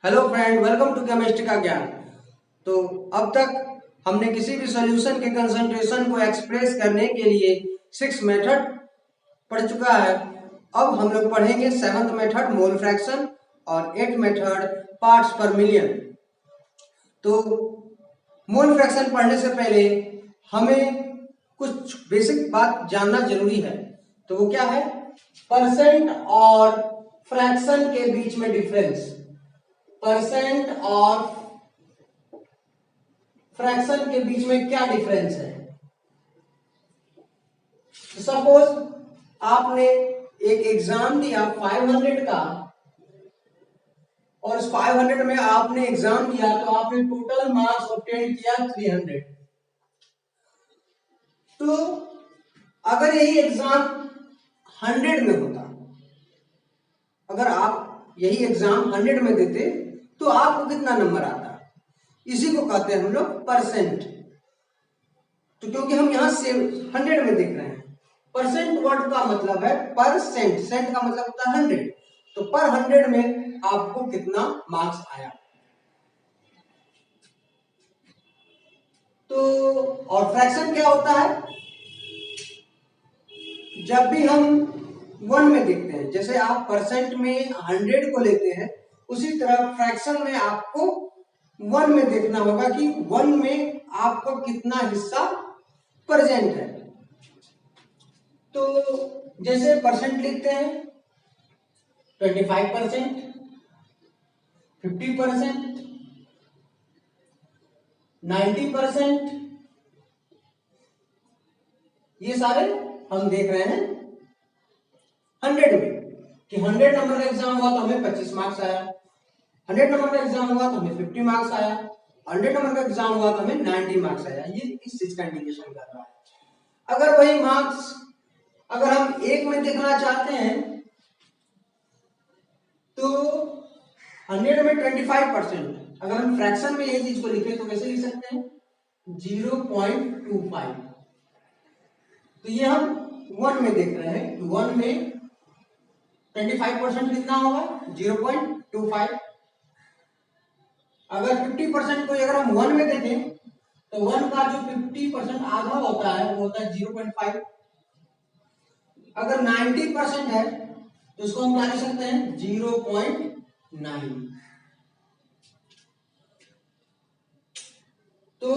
Hello friend, welcome to chemistry का ज्ञान। तो अब तक हमने किसी भी सॉल्यूशन के कंसंट्रेशन को एक्सप्रेस करने के लिए 6 मेथड पढ़ चुका है। अब हम लोग पढ़ेंगे 7th मेथड मोल फ्रैक्शन और 8th मेथड पार्ट्स पर मिलियन। तो मोल फ्रैक्शन पढ़ने से पहले हमें कुछ बेसिक बात जानना जरूरी है। तो वो क्या है? परसेंट और फ्रैक्शन के बीच में डिफरेंस। परसेंट और फ्रैक्शन के बीच में क्या डिफरेंस है? सपोज आपने एक एग्जाम दिया 500 का और इस 500 में आपने एग्जाम दिया तो आपने टोटल मार्क्स ऑब्टेन किया 300। तो अगर यही एग्जाम 100 में होता, अगर आप यही एग्जाम 100 में देते तो आपको कितना नंबर आता? इसी को कहते हैं हम लोग परसेंट। तो क्योंकि हम यहां से 100 में देख रहे हैं, परसेंट वर्ड का मतलब है परसेंट, सेंट का मतलब होता है 100। तो पर 100 में आपको कितना मार्क्स आया। तो और फ्रैक्शन क्या होता है? जब भी हम 1 में देखते हैं, जैसे आप परसेंट में 100 को लेते हैं, उसी तरह फ्रैक्शन में आपको 1 में देखना होगा कि 1 में आपको कितना हिस्सा प्रेजेंट है। तो जैसे परसेंट लिखते हैं 25%, 50%, 90%, ये सारे हम देख रहे हैं 100 में कि 100 नंबर का एग्जाम हुआ तो हमें 25 मार्क्स आया, 100 नंबर का एग्जाम हुआ तो हमें 50 मार्क्स आया, 100 नंबर का एग्जाम हुआ तो हमें 90 मार्क्स आया। ये इस चीज का इंडिकेशन कर रहा है। अगर वही मार्क्स अगर हम एक में देखना चाहते हैं तो 100 में 25%, अगर हम फ्रैक्शन में ये चीज को लिखें तो कैसे लिख सकते हैं? 0.25। तो ये हम 1 में देख रहे हैं कि 1 में 25% कितना होगा? 0.25। अगर 50% को अगर हम 1 में देखें तो 1 का जो 50% आधा होता है वो होता है 0.5। अगर 90% है तो इसको हम क्या लिख सकते हैं? 0.9। तो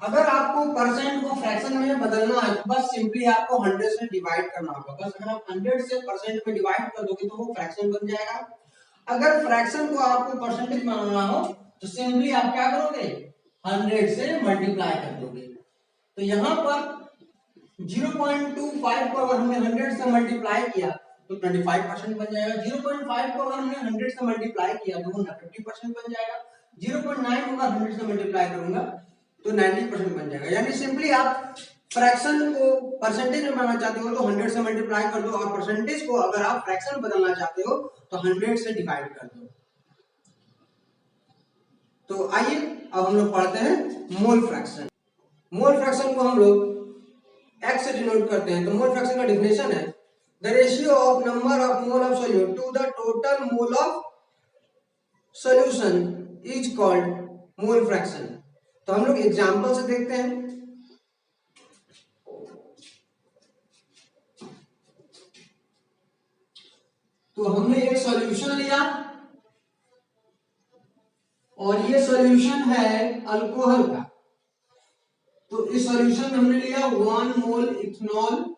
अगर आपको परसेंट को फ्रैक्शन में बदलना है तो बस सिंपली आपको 100 से डिवाइड करना होगा। बस अगर आप 100 से परसेंट में डिवाइड कर दोगे तो वो फ्रैक्शन बन जाएगा। अगर फ्रैक्शन को आपको परसेंटेज बनाना हो तो सिंपली आप क्या करोगे? 100 से मल्टीप्लाई कर दोगे। तो यहां पर 0.25 को अगर हमने 100 से मल्टीप्लाई किया तो 25% बन जाएगा। 0.5 को अगर हमने 100 से मल्टीप्लाई किया तो वो 50% बन जाएगा। 0.9 को अगर 100 से मल्टीप्लाई करूंगा तो 90% बन जाएगा। यानी सिंपली आप फ्रैक्शन को परसेंटेज में बनाना चाहते हो तो 100 से मल्टीप्लाई कर दो, और परसेंटेज को अगर आप फ्रैक्शन बदलना चाहते हो तो 100 से डिवाइड कर दो। तो आइए अब हम लोग पढ़ते हैं मोल फ्रैक्शन। मोल फ्रैक्शन को हम लोग x से डिनोट करते हैं। तो मोल फ्रैक्शन का डेफिनेशन है the ratio of number of mole of solute to the total mole of solution is called mole fraction. तो हम लोग एग्जांपल से देखते हैं। तो हमने एक सॉल्यूशन लिया और ये सॉल्यूशन है अल्कोहल का। तो इस सॉल्यूशन में हमने लिया 1 मोल इथेनॉल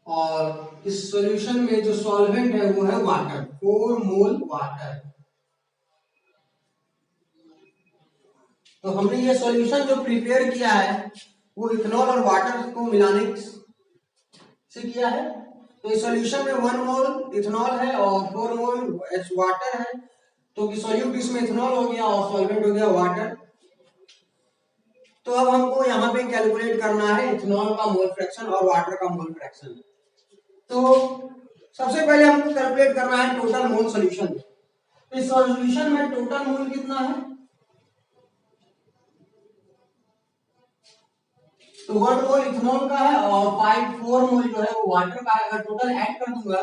और इस सॉल्यूशन में जो सॉल्वेंट है वो है वाटर, 4 मोल वाटर। तो हमने ये सॉल्यूशन जो प्रिपेयर किया है वो इथेनॉल और वाटर को मिलाने से किया है। तो इस सॉल्यूशन में 1 मोल इथेनॉल है और 4 मोल वाटर है। तो सॉल्यूट इसमें इथेनॉल हो गया और सॉल्वेंट हो गया वाटर। तो अब हमको यहाँ पे कैलकुलेट करना है इथेनॉल का मोल फ्रैक्शन और वाटर का मोल फ्रैक्शन। तो सबसे पहले हमको कैलकुलेट करना है टोटल मोल सॉल्यूशन। इस सॉल्यूशन में टोटल मोल कितना है? तो 1 मोल इथेनॉल का है और 4 मोल जो है वो वाटर का है। अगर टोटल ऐड कर दूंगा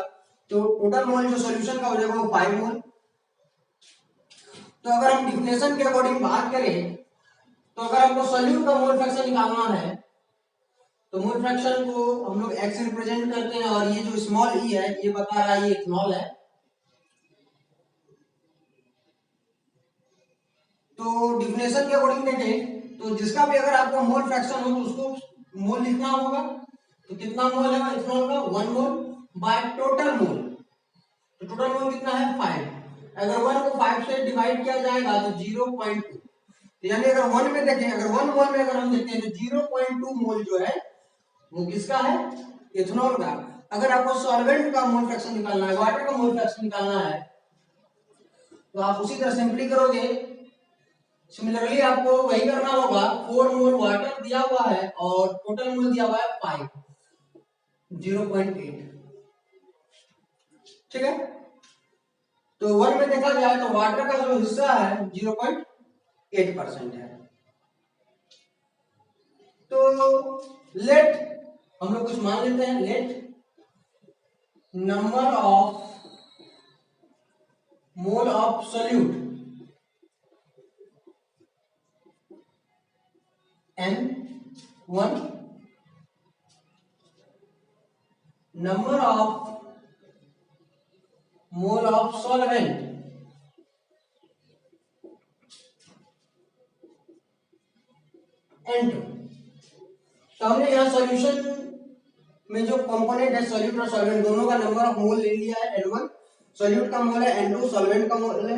तो टोटल मोल जो सॉल्यूशन का हो जाएगा वो 5 मोल। तो अगर हम डिफिनेशन के अकॉर्डिंग बात करें तो अगर हमको सॉल्यूट का मोल फ्रैक्शन निकालना है तो मोल फ्रैक्शन को हम लोग x रिप्रेजेंट करते हैं और ये जो स्मॉल ई है ये बता रहा है ये इथेनॉल है। तो डिफिनेशन के अकॉर्डिंग देखें तो जिसका भी अगर आपको मोल फ्रैक्शन हो तो उसको मोल लिखना होगा। तो कितना मोल है इथेनॉल का 1 मोल बाय टोटल मोल। तो टोटल मोल कितना है 5। अगर 1 को 5 से डिवाइड किया जाएगा तो 0.2। यानी अगर 1 में देखें अगर 1 मोल में अगर हम देखते हैं तो 0.2 मोल जो है वो किसका है इथेनॉल का। अगर आपको सॉल्वेंट का मोल फ्रैक्शन निकालना है वाटर का मोल फ्रैक्शन निकालना है तो आप उसी तरह सिंपली करोगे। सिमिलरली आपको वही करना होगा 4 मोल वाटर दिया हुआ है और टोटल मोल दिया हुआ है 5 0.8। ठीक है। तो 1 में देखा जाए तो वाटर का जो हिस्सा है 0.8% है। तो लेट हम लोग कुछ मान लेते हैं let number of mole of solute N1 number of mole of solvent N2। तो हमने यहाँ सॉल्यूशन में जो कंपोनेंट है सॉल्यूट और सॉल्वेंट दोनों का नंबर ऑफ मोल ले लिया है N1। सॉल्यूट का मोल है N2 सॉल्वेंट का मोल है।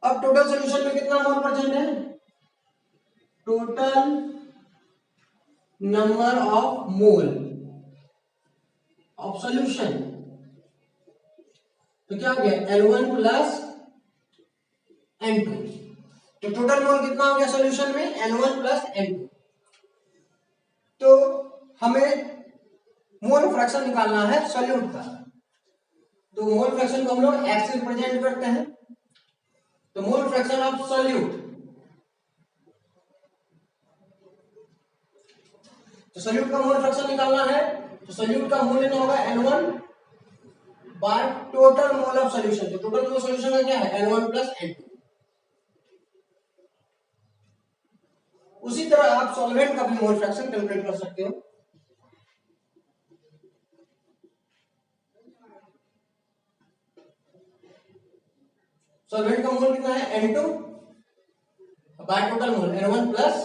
अब टोटल सॉल्यूशन में कितना मोल प्रेजेंट है total number of mole of solution. तो क्या हो गया N1 प्लस N2। तो टोटल मोल कितना हो गया सॉल्यूशन में N1 प्लस N2। तो हमें मोल फ्रैक्शन निकालना है सॉल्यूट का। तो मोल फ्रैक्शन को हम लोग x से रिप्रेजेंट करते हैं। तो मोल फ्रैक्शन ऑफ सॉल्यूट तो सॉल्यूट का मोल फ्रैक्शन निकालना है तो सॉल्यूट का मोल लेना होगा N1 by total mole of solution. तो टोटल मोल सॉल्यूशन का क्या है N1 प्लस N2। उसी तरह आप सॉल्वेंट का भी मोल फ्रैक्शन कैलकुलेट कर सकते हो। सॉल्वेंट का मोल कितना है N2 by total mole N1 plus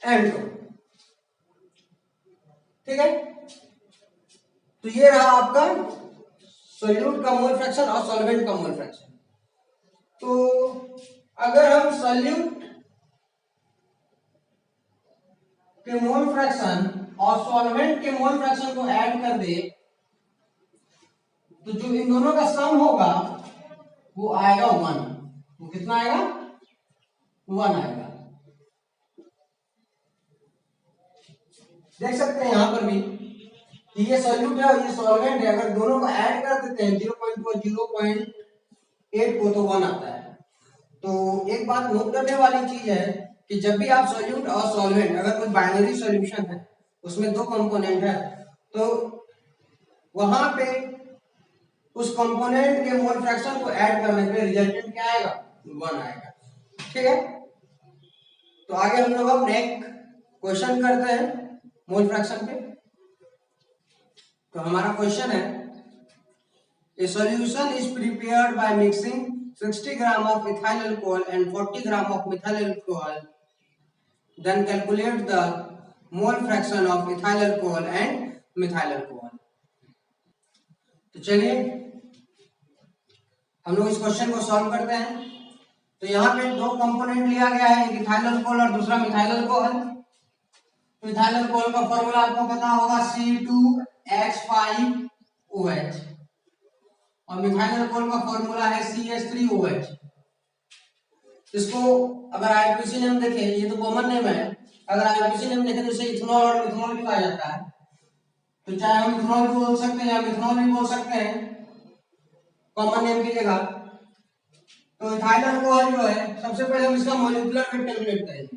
N2। ठीक है। तो ये रहा आपका सॉल्यूट का मोल फ्रैक्शन और सॉल्वेंट का मोल फ्रैक्शन। तो अगर हम सॉल्यूट के मोल फ्रैक्शन और सॉल्वेंट के मोल फ्रैक्शन को ऐड कर दे तो जो इन दोनों का सम होगा वो आएगा 1। वो कितना आएगा 1 आएगा। देख सकते हैं यहां पर भी कि ये सॉल्यूट है और ये सॉल्वेंट है। अगर दोनों को ऐड कर देते हैं 0.2 और 0.8 को तो 1 आता है। तो एक बात नोट करने वाली चीज है कि जब भी आप सॉल्यूट और सॉल्वेंट अगर कोई बाइनरी सॉल्यूशन है उसमें 2 कंपोनेंट है तो वहां पे उस कंपोनेंट के मोल फ्रैक्शन को ऐड करने पे रिजल्टेंट क्या आएगा 1 आएगा। ठीक है। तो आगे हम लोग अब नेक्स्ट क्वेश्चन करते हैं मोल फ्रैक्शन पे। तो हमारा क्वेश्चन है a solution is prepared by mixing 60 gram of ethyl alcohol and 40 gram of methyl alcohol then calculate the mole fraction of ethyl alcohol and methyl alcohol. तो चलिए हम लोग इस क्वेश्चन को सॉल्व करते हैं। तो यहाँ पे 2 कंपोनेंट लिया गया है एक इथाइल अल्कोहल और दूसरा मिथाइल अल्कोहल। तो इथाइल अल्कोहल का फॉर्मूला आपको पता होगा C2H5OH और मिथाइल अल्कोहल का फॉर्मूला है CH3OH। इसको अगर आईपीसी नेम देखें ये तो कॉमन नेम है। अगर आईपीसी नेम देखें तो इसे इथेनॉल और मिथनॉल भी कहा जाता है। तो चाहे हम इथेनॉल भी बोल सकते हैं या मिथनॉल भी बोल सकते हैं कॉमन नेम की जगह। तो इथाइल अल्कोहल जो है सबसे पहले हम इसका मॉलिक्यूलर वेट कैलकुलेट करेंगे।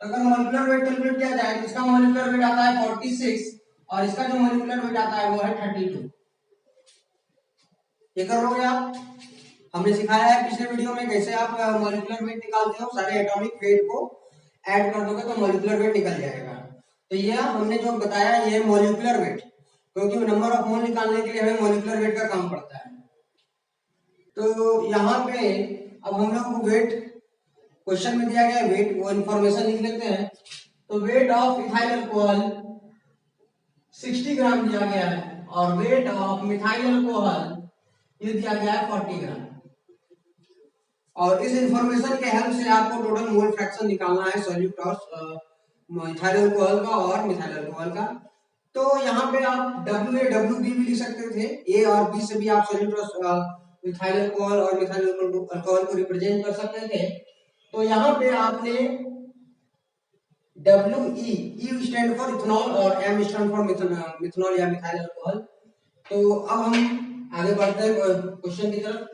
अगर मॉलिक्यूलर वेट कैलकुलेट किया जाए तो इसका मॉलिक्यूलर वेट आता है 46 और इसका जो मॉलिक्यूलर वेट आता है वो है 32। ये कर लोगे आप। हमने सिखाया है पिछले वीडियो में कैसे आप मॉलिक्यूलर वेट निकालते हो, सारे एटॉमिक वेट को ऐड कर दोगे तो मॉलिक्यूलर वेट निकल जाएगा। तो ये हमने जो बताया ये मॉलिक्यूलर वेट, क्योंकि नंबर ऑफ मोल निकालने के लिए हमें मॉलिक्यूलर वेट का काम पड़ता है। तो यहाँ पे अब हम लोग को वेट क्वेश्चन में दिया गया वेट, वो इंफॉर्मेशन लिख लेते हैं। तो वेट ऑफ इथाइल अल्कोहल 60 ग्राम दिया गया है और वेट ऑफ मिथाइल अल्कोहल ये दिया गया है 40 ग्राम। और इस इंफॉर्मेशन के हेल्प से आपको टोटल मोल फ्रैक्शन निकालना है सॉल्यूट ऑफ इथाइल अल्कोहल का और मिथाइल अल्कोहल का। तो यहाँ पे आप WA WB भी लिख सकते थे, A और B से भी आप सॉल्यूट ऑफ इथाइल अल्कोहल और मिथाइल अल्कोहल को रिप्रेजेंट कर सकते थे। तो यहाँ पे आपने WE, E stand for ethanol और M स्टैंड फॉर मिथेनॉल या मिथाइल अल्कोहल। तो अब हम आगे बढ़ते हैं क्वेश्चन की तरफ।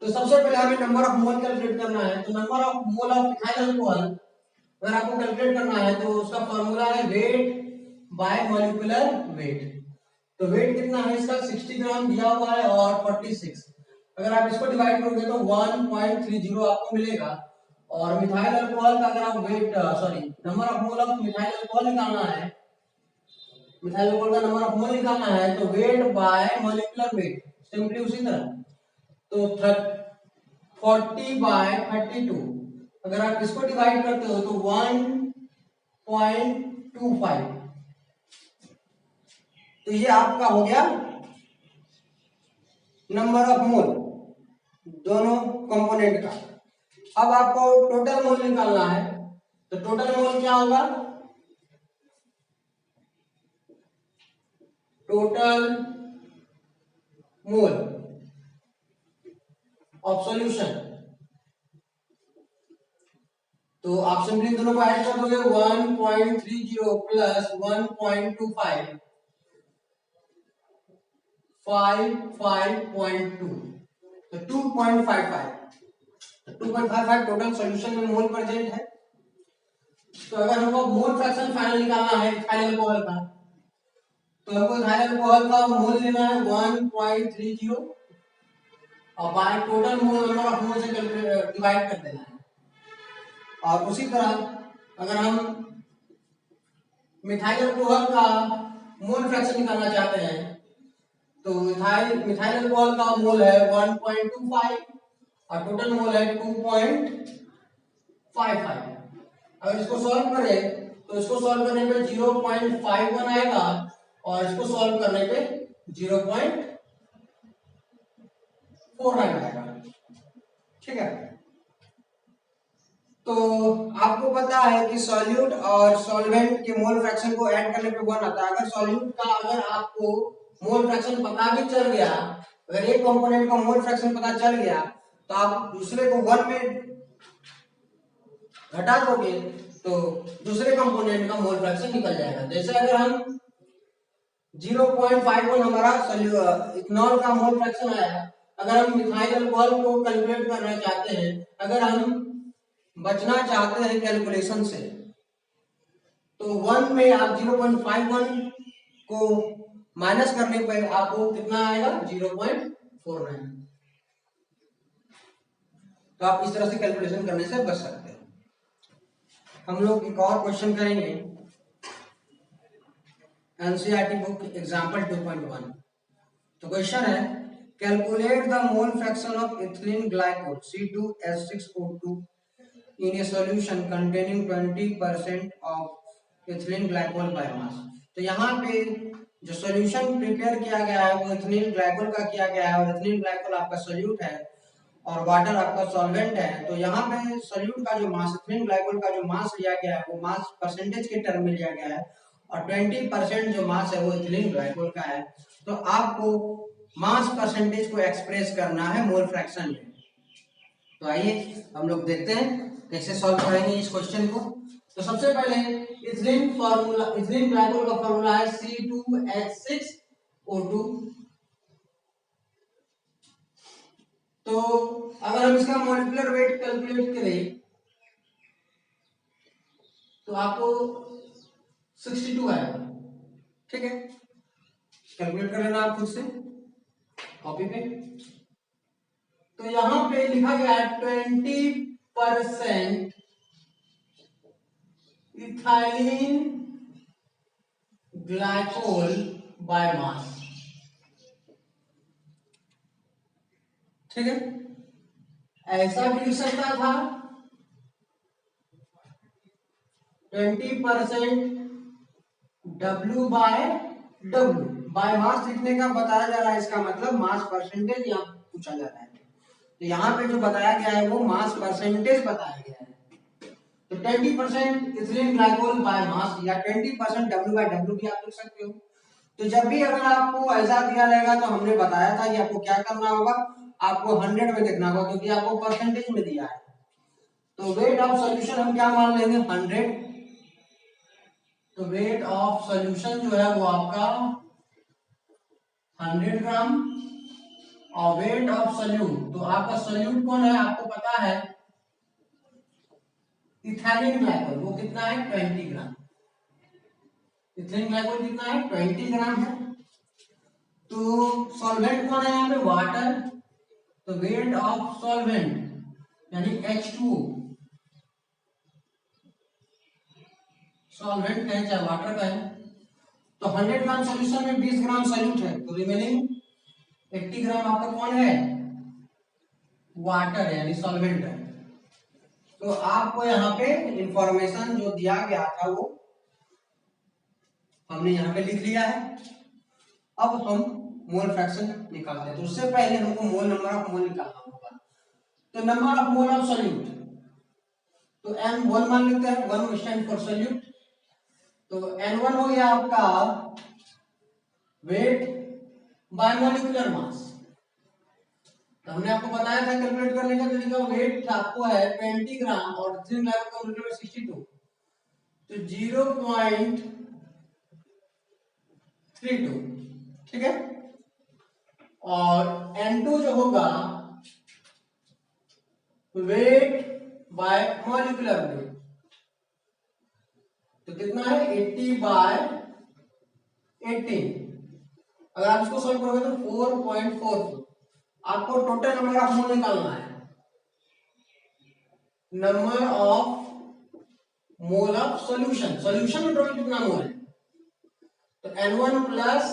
तो सबसे पहले हमें नंबर ऑफ मोल कैलकुलेट करना है। तो number of mole of ethyl alcohol अगर आपको कैलकुलेट करना है तो उसका फॉर्मूला है वेट बाय मॉलिक्यूलर वेट। तो वेट कितना है इसका 60 ग्राम दिया हुआ है और 46। अगर आप इसको डिवाइड करोगे तो 1.30 आपको मिलेगा। और मिथाइल अल्कोहल का अगर आप weight number of mole of methyl alcohol निकालना है, मिथाइल अल्कोहल का नंबर ऑफ मोल निकालना है तो weight by molecular weight simply उसी तरह। तो 40 बाय 32 अगर आप इसको डिवाइड करते हो तो 1.25। तो ये आपका हो गया नंबर ऑफ मोल दोनों कंपोनेंट का। अब आपको टोटल मोल निकालना है। तो टोटल मोल क्या होगा? Total mole of solution. तो आप सिंपली दोनों को ऐड कर दोगे 1.30 प्लस 1.25 5.2 तो 2.55। 2.55 टोटल सॉल्यूशन में मोल प्रेजेंट है। तो अगर हमको मोल फ्रैक्शन फाइनल निकालना है इथाइल अल्कोहल का तो हमको इथाइल अल्कोहल का मोल लेना है 1.30 और by total mole number of मोल से डिवाइड कर देना है। और उसी तरह अगर हम मिथाइल अल्कोहल का मोल फ्रैक्शन निकालना चाहते हैं तो मिथाइल अल्कोहल का मोल है 1.25 और टोटल मोल है 2.55। अगर इसको सॉल्व करें तो इसको सॉल्व करने पे 0.51 आएगा और इसको सॉल्व करने पे 0.49 आएगा। ठीक है। तो आपको पता है कि सॉल्यूट और सॉल्वेंट के मोल फ्रैक्शन को ऐड करने पे 1 आता है। अगर सॉल्यूट का अगर आपको मोल फ्रैक्शन पता भी चल गया, अगर एक कंपोनेंट का मोल फ्रैक्शन पता चल गया तो आप दूसरे को 1 में घटा दोगे तो दूसरे कंपोनेंट का मोल फ्रैक्शन निकल जाएगा। जैसे अगर हम 0.51 हमारा इथेनॉल का मोल फ्रैक्शन आया, अगर हम मिथाइल अल्कोहल को कैलकुलेट करना चाहते हैं, अगर हम बचना चाहते हैं कैलकुलेशन से तो 1 में आप 0.51 को माइनस करने पर आपको कितना आएगा 0.49। तो आप इस तरह से कैलकुलेशन करने से बच सकते हैं। हम लोग एक और क्वेश्चन करेंगे एनसीईआरटी बुक एग्जांपल 2.1। तो क्वेश्चन है calculate the mole fraction of ethylene glycol C2H6O2 in a solution containing 20% of ethylene glycol biomass। तो यहाँ पे जो सॉल्यूशन प्रिपेयर किया गया है वो इथिलीन ग्लाइकोल का किया गया है और इथिलीन ग्लाइकोल आपका सोल्यूट है और वाटर आपका सॉल्वेंट है। तो यहाँ पे सोल्यूट का जो मास, इथिलीन ग्लाइकोल का जो मास लिया गया है वो मास परसेंटेज के टर्म में लिया गया है और 20% जो मास है वो इथिलीन ग्लाइकोल का है। तो आपको मास परसेंटेज को एक्सप्रेस करना है मोल फ्रैक्शन में। तो आइए हम लोग देखते हैं कैसे सॉल्व करेंगे इस क्वेश्चन को। तो सबसे पहले इथिलीन ग्लाइकोल का फार्मूला है C2H6O2। तो अगर हम इसका मॉलिक्यूलर वेट कैलकुलेट करें तो आपको 62 आएगा। ठीक है, कैलकुलेट कर लेना आप खुद से कॉपी पे। तो यहां पे लिखा गया है 20% इथाइलिन ग्लाइकोल बाय मास। ठीक है, ऐसा भी लिख सकता था 20% W by W by mass लिखने का बताया जा रहा है। इसका मतलब मास परसेंटेज यहाँ पूछा जा रहा है। तो यहाँ पे जो बताया गया है वो मास परसेंटेज बताया गया है। तो 20% इथिलीन ग्लाइकोल बाय मास या 20% W बाय W भी आप लिख सकते हो। तो जब भी अगर आपको ऐसा दिया रहेगा तो हमने बताया था कि आपको क्या करना होगा, आपको 100 में देखना होगा क्योंकि आपको परसेंटेज में दिया है। तो वेट ऑफ सॉल्यूशन हम क्या मान लेंगे 100। तो वेट ऑफ सॉल्यूशन जो है वो आपका 100 ग्राम और वेट ऑफ सोल्यूट, तो आपका सोल्यूट कौन है आपको पता है, इथाइलिन ग्लाइकोल, वो कितना है 20 ग्राम। इथाइलिन ग्लाइकोल कितना है 20 ग्राम है। तो सॉल्वेंट कौन है यहाँ पे वाटर, तो वेट ऑफ सॉल्वेंट यानी H2O, सॉल्वेंट का है चाहे वाटर का है। तो 100 ग्राम सॉल्यूशन में 20 ग्राम सॉल्यूट है, तो रिमेनिंग 80 ग्राम आपका कौन है वाटर है यानी सॉल्वेंट है। तो आपको यहाँ पे इंफॉर्मेशन जो दिया गया था वो हमने यहाँ पे लिख लिया है। अब हम मोल फ्रैक्शन निकालते हैं। तो उससे पहले हमको मोल नंबर ऑफ मोल निकालना होगा। तो number of mole of solute, तो m 1 मान लेते हैं, 1 स्टैंड फॉर सोल्यूट। तो n1 हो गया आपका वेट बाय मॉलिक्यूलर मास। तो हमने आपको बताया था कैलकुलेट करने का तरीका, वेट आपको है 20 ग्राम और 3 ग्राम का मॉलिक्यूलर 62, तो 0.32। ठीक है, और N2 जो होगा वेट बाय मॉलिक्यूलर वेट, तो कितना है 80 बाय 18। अगर आप इसको सॉल्व करोगे तो 4.44। आपको टोटल नंबर ऑफ मोल निकालना है, number of mole of solution. Solution में टोटल कितना मोल है, तो N1 प्लस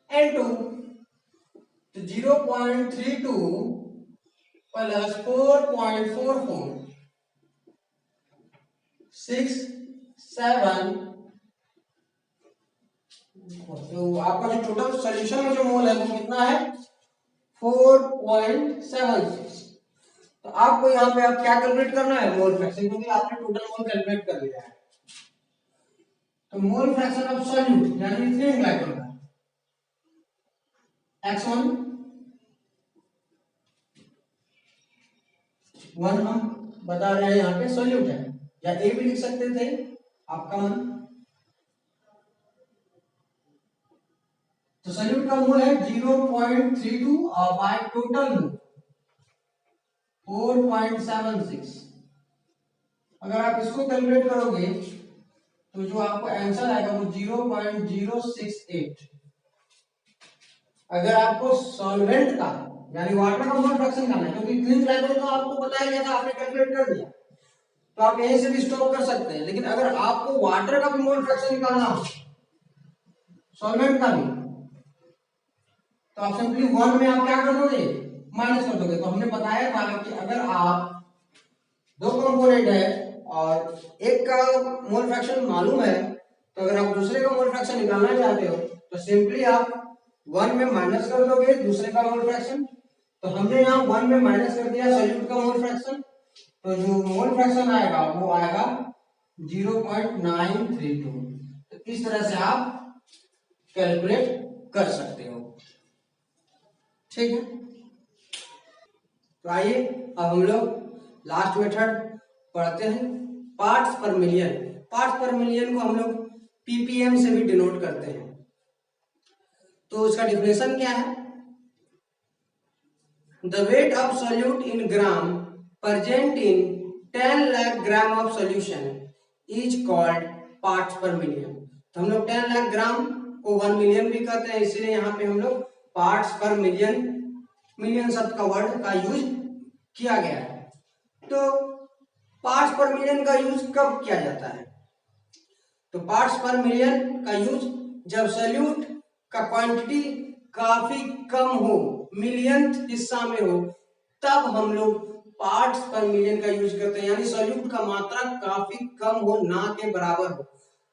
N2, तो 0.32 प्लस 4.44 6 7। तो आपका जो टोटल सॉल्यूशन में जो मोल है वो कितना है 4.76। तो आपको यहाँ पे आप क्या कैलकुलेट करना है मोल फ्रैक्शन, क्योंकि आपने टोटल मोल कैलकुलेट कर लिया है। तो मोल फ्रैक्शन ऑफ सॉल्यूट यानी इथाइलिन ग्लाइकोल का x1 1 हम बता रहे हैं यहाँ पे सॉल्यूट है, या ए भी लिख सकते थे आपका मन। तो सॉल्यूट का मोल है 0.32 और बाय टोटल मोल 4.76। अगर आप इसको कैलकुलेट करोगे तो जो आपको आंसर आएगा वो 0.068। अगर आपको सॉल्वेंट का यानी वाटर का मोल फ्रैक्शन करना है, क्योंकि क्लीन ग्लाइकोल तो आपको बताया गया था, आपने कैलकुलेट कर दिया, तो आप यहीं से भी स्टॉप कर सकते हैं। लेकिन अगर आपको वाटर का भी मोल फ्रैक्शन निकालना हो, सॉल्वेंट का भी, तो आप सिंपली 1 में आप क्या कर दोगे माइनस कर दोगे। तो हमने बताया था कि अगर आप दो कंपोनेंट है और एक का मोल फ्रैक्शन मालूम है, तो अगर आप दूसरे का मोल फ्रैक्शन निकालना चाहते हो तो सिंपली आप 1 में माइनस कर दोगे दूसरे का मोल फ्रैक्शन। तो हमने यहाँ 1 में माइनस कर दिया सॉल्यूट का मोल फ्रैक्शन, तो जो मोल फ्रैक्शन आएगा वो आएगा 0.932। तो इस तरह से आप कैलकुलेट कर सकते हो। ठीक है, तो आइए अब हम लोग लास्ट मेथड पढ़ते हैं, पार्ट्स पर मिलियन। पार्ट्स पर मिलियन को हम लोग पीपीएम से भी डिनोट करते हैं। तो इसका डिफिनेशन क्या है, the weight of solute in gram present in 10 lakh gram of solution is called parts पर मिलियन। तो हम लोग 10 लाख ग्राम को 1 मिलियन भी कहते हैं, इसीलिए यहाँ पे हम लोग पार्ट्स पर मिलियन, मिलियन शब्द का वर्ड का यूज किया गया है। तो पार्ट्स पर मिलियन का यूज कब किया जाता है? तो पार्ट्स पर मिलियन का यूज जब सॉल्यूट का क्वांटिटी काफी कम हो, मिलियन हिस्सा में हो, तब हम लोग पार्ट्स पर मिलियन का यूज करते हैं। यानी सॉल्यूट का मात्रा काफी कम हो, ना के बराबर हो,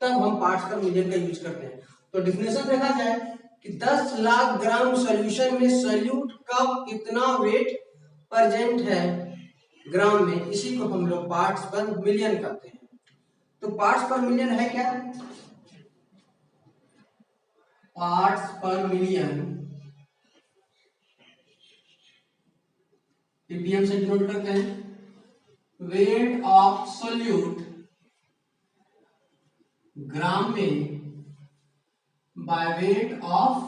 तब हम पार्ट्स पर मिलियन का यूज करते हैं। तो डिफिनेशन देखा जाए कि 10 लाख ग्राम सॉल्यूशन में सॉल्यूट का कितना वेट प्रेजेंट है ग्राम में, इसी को हम लोग पार्ट्स पर मिलियन करते हैं। तो पार्ट्स पर मिलियन है क्या? पार्ट्स पर मिलियन पीपीएम से डिनोट करते हैं। वेट ऑफ सॉल्यूट ग्राम में बाय वेट ऑफ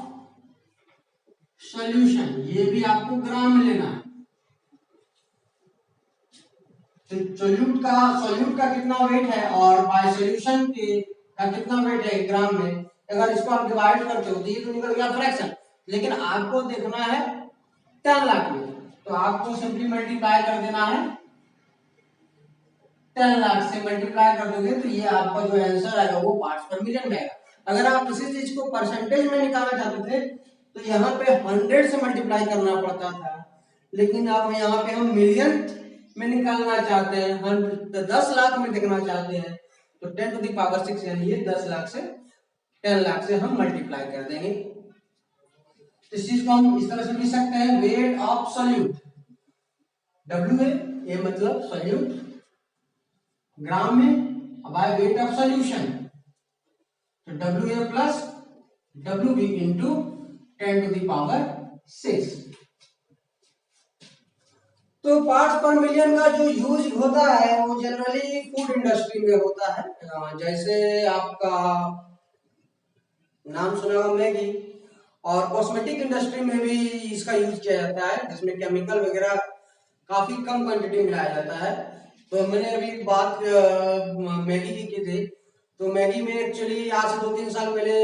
सॉल्यूशन, ये भी आपको ग्राम में लेना है। तो सॉल्यूट का कितना वेट है और बाय सॉल्यूशन के का कितना वेट है ग्राम में, अगर इसको आप डिवाइड करते हो तो ये तो निकल गया फ्रैक्शन, लेकिन आपको देखना है 10 लाख में, तो आपको सिंपली मल्टीप्लाई कर देना है 10 लाख से। मल्टीप्लाई कर दोगे तो ये आपका जो आंसर आएगा वो पार्ट्स पर मिलियन में आएगा। अगर आप किसी चीज को परसेंटेज में निकालना चाहते थे तो यहाँ पे 100 से मल्टीप्लाई करना पड़ता था, लेकिन अब यहाँ पे हम मिलियन में निकालना चाहते हैं, 10 लाख में देखना चाहते हैं, तो 10 टू द पावर 6 यानी ये 10 लाख से 10 लाख से हम मल्टीप्लाई कर देंगे। तो इस चीज को हम इस तरह से लिख सकते हैं, वेट ऑफ सॉल्यूट, W है ये मतलब सॉल्यूट ग्राम में बाय वेट ऑफ सॉल्यूशन, तो WA plus WB into 10 to the power 6। तो पार्ट्स पर मिलियन का जो यूज होता है वो जनरली फूड इंडस्ट्री में होता है। जैसे आपका नाम सुना होगा मैगी, और कॉस्मेटिक इंडस्ट्री में भी इसका यूज किया जाता है, जिसमें केमिकल वगैरह काफी कम क्वांटिटी मिलाया जाता है। तो मैंने अभी बात मैगी की थी, तो मैगी में एक्चुअली आज से 2-3 साल पहले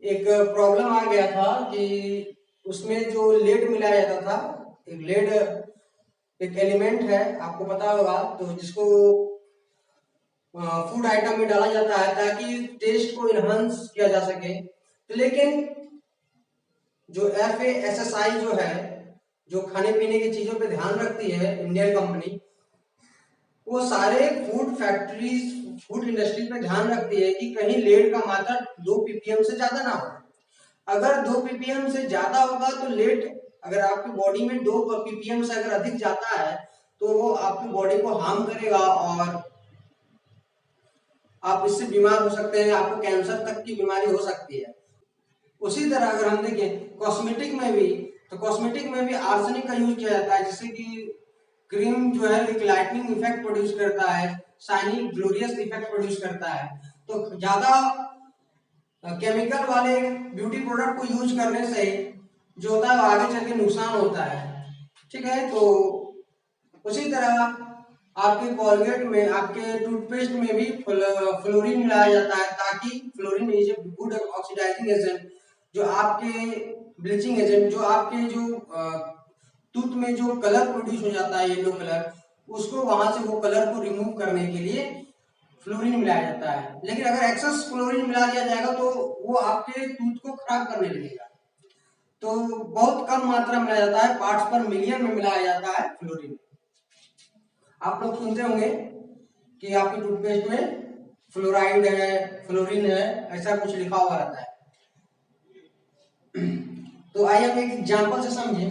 एक प्रॉब्लम आ गया था कि उसमें जो लेड मिलाया जाता था, एक लेड एक एलिमेंट है आपको पता होगा, तो जिसको फूड आइटम में डाला जाता है ताकि टेस्ट को इनहांस किया जा सके। तो लेकिन जो FASSI जो है, जो खाने पीने की चीजों पे ध्यान रखती है इंडियन कंपनी, वो सारे फूड फैक्ट्रीज फूड इंडस्ट्री पे ध्यान रखती है कि कहीं लेड का मात्रा 2 ppm से ज्यादा ना हो। अगर 2 ppm से ज्यादा होगा तो लेड अगर आपकी बॉडी में 2 ppm से अगर अधिक जाता है तो वो आपकी बॉडी को हार्म करेगा और आप इससे बीमार हो सकते हैं, आपको कैंसर तक की बीमारी हो सकती है। उसी तरह अगर हम देखें कॉस्मेटिक में भी, तो कॉस्मेटिक में भी आर्सेनिक का यूज किया जाता है, जिससे कि क्रीम जो है एक लाइटनिंग इफेक्ट प्रोड्यूस करता है, शाइनी ग्लोरियस इफेक्ट प्रोड्यूस करता है। तो ज्यादा केमिकल वाले ब्यूटी प्रोडक्ट को यूज करने से जो होता है आगे चल के नुकसान होता है। ठीक है, तो उसी तरह आपके कोलगेट में, आपके टूथपेस्ट में भी फ्लोरीन मिलाया जाता है, ताकि fluorine is a good oxidising agent, जो आपके ब्लीचिंग एजेंट, जो आपके जो टूथ में जो कलर प्रोड्यूस हो जाता है येलो कलर, उसको वहां से वो कलर को रिमूव करने के लिए फ्लोरीन मिलाया जाता है। लेकिन अगर एक्सेस फ्लोरीन मिला दिया जाएगा तो वो आपके टूथ को खराब करने लगेगा। तो बहुत कम मात्रा में मिलाया जाता है, पार्ट्स पर मिलियन में मिलाया जाता है फ्लोरीन। आप लोग सुनते होंगे कि आपके टूथपेस्ट में फ्लोराइड है, फ्लोरीन है, ऐसा कुछ लिखा हुआ रहता है। तो आइए हम एक एग्जांपल से समझें।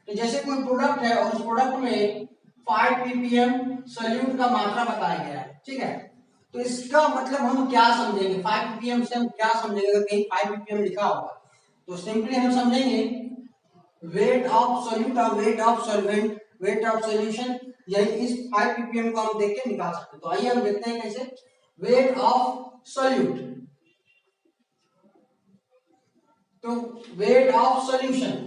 तो जैसे कोई प्रोडक्ट है और उस प्रोडक्ट में 5 ppm सॉल्यूट का मात्रा बताया गया है, ठीक है, तो इसका मतलब हम क्या समझेंगे, 5 ppm से हम क्या समझेंगे? अगर कहीं 5 ppm लिखा होगा तो सिंपली हम समझेंगे वेट ऑफ सॉल्यूट और weight of solvent, wait of solution, यही इस 5 ppm को हम देख के निकाल सकते हैं। तो आइए हम देखते हैं कैसे। वेट ऑफ सॉल्यूट, तो वेट ऑफ सॉल्यूशन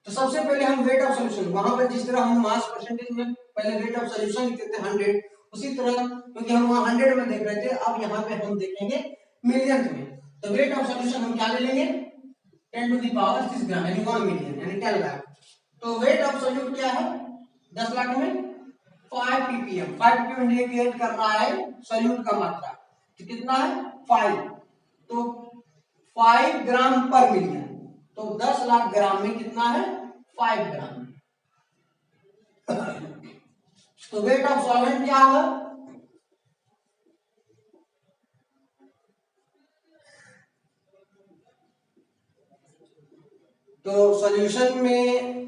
तो सबसे पहले हम वेट ऑफ सॉल्यूशन, वहां पर जिस तरह हम मास परसेंटेज में पहले वेट ऑफ सॉल्यूशन लिखते थे 100, उसी तरह क्योंकि हम वहां 100 में देख रहे थे, अब यहाँ पे हम देखेंगे मिलियन में। तो वेट ऑफ सॉल्यूशन हम क्या ले लेंगे 10 टू द पावर 6 ग्राम यानी 1 मिलियन यानी 10 लाख। तो वेट ऑफ सॉल्यूट क्या है 10 लाख में 5 ppm। 5 ppm इंडिकेट कर रहा है सॉल्यूट का मात्रा, तो कितना है 5, तो 5 ग्राम पर मिलियन, तो 10 लाख ग्राम में कितना है 5 ग्राम। तो वेट ऑफ सॉल्वेंट क्या होगा, तो सॉल्यूशन में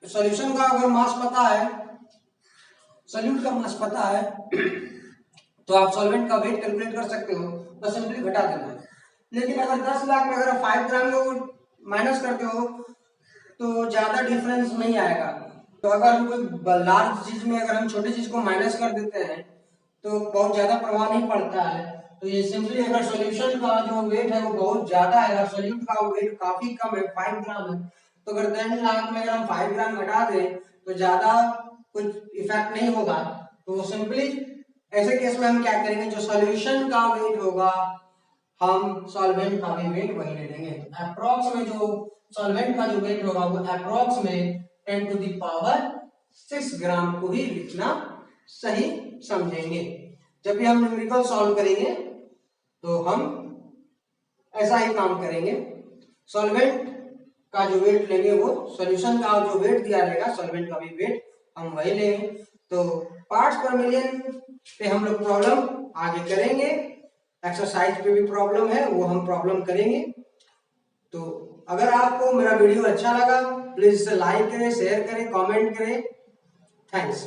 सॉल्यूशन का अगर मास पता है, सॉल्यूट का मास पता है तो आप सॉल्वेंट का वेट कैलकुलेट कर सकते हो, बस सिंपली घटा देना है। लेकिन अगर 10 लाख में अगर 5 ग्राम को माइनस करते हो तो ज्यादा डिफरेंस नहीं आएगा। तो अगर हम कोई लार्ज चीज में अगर हम छोटी चीज को माइनस कर देते हैं तो बहुत ज्यादा प्रभाव नहीं पड़ता है। तो ये सिंपली अगर सॉल्यूशन का जो वेट है वो बहुत ज्यादा है, अगर सॉल्यूट का वेट काफी कम है 5 ग्राम है, तो अगर 10 लाख में अगर हम 5 ग्राम घटा दें तो ज्यादा कुछ इफेक्ट नहीं होगा। तो सिंपली ऐसे केस में हम क्या करेंगे, जो सॉल्यूशन का वेट होगा हम सॉल्वेंट का भी वेट वही ले लेंगे। अप्रॉक्स में जो सॉल्वेंट का जो वेट होगा वो अप्रॉक्स में 10 टू द पावर 6 ग्राम को ही लिखना सही समझेंगे। जब भी हम न्यूमेरिकल सॉल्व करेंगे तो हम ऐसा ही काम करेंगे, सॉल्वेंट का जो वेट लेंगे वो सॉल्यूशन का जो वेट दिया रहेगा सॉल्वेंट का भी वेट हम वही लेंगे। तो पार्ट्स पर मिलियन पे हम लोग प्रॉब्लम आगे करेंगे, एक्सरसाइज पे भी प्रॉब्लम है वो हम प्रॉब्लम करेंगे। तो अगर आपको मेरा वीडियो अच्छा लगा प्लीज इसे लाइक करें, शेयर करें, कमेंट करें। थैंक्स।